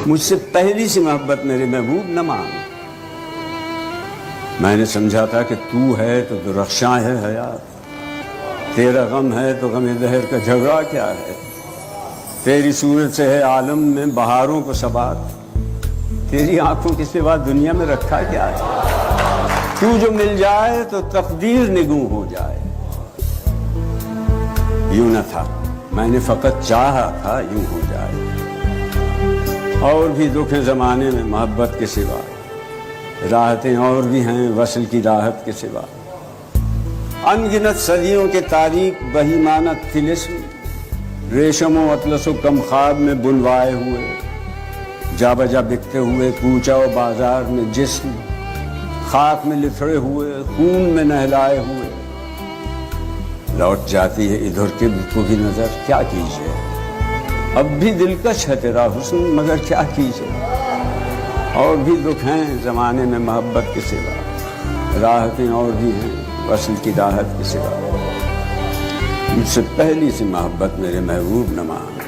مجھ سے پہلی سی محبت میرے محبوب نہ مانگ۔ میں نے سمجھا تھا کہ تو ہے تو درخشاں ہے حیات، تیرا غم ہے تو غم دہر کا جھگڑا کیا ہے، تیری صورت سے ہے عالم میں بہاروں کو ثبات، تیری آنکھوں کے سوا دنیا میں رکھا کیا ہے، تو جو مل جائے تو تقدیر نگوں ہو جائے۔ یوں نہ تھا، میں نے فقط چاہا تھا یوں ہو جائے۔ اور بھی دکھ ہیں زمانے میں محبت کے سوا، راحتیں اور بھی ہیں وصل کی راحت کے سوا، ان گنت صدیوں کے تاریک بہیمانہ طلسم، ریشم و اطلس و کم خواب میں بلوائے ہوئے، جا بجا بکتے ہوئے کوچہ و بازار میں جسم، خاک میں لتھڑے ہوئے خون میں نہلائے ہوئے، لوٹ جاتی ہے ادھر کے کو بھی نظر، کیا کیجیے اب بھی دلکش ہے تیرا حسن مگر کیا کیجیے۔ اور بھی دکھ ہیں زمانے میں محبت کے سوا، راحتیں اور بھی ہیں وصل کی راحت کے سوا، مجھ سے پہلی سی محبت میرے محبوب نہ مانگ۔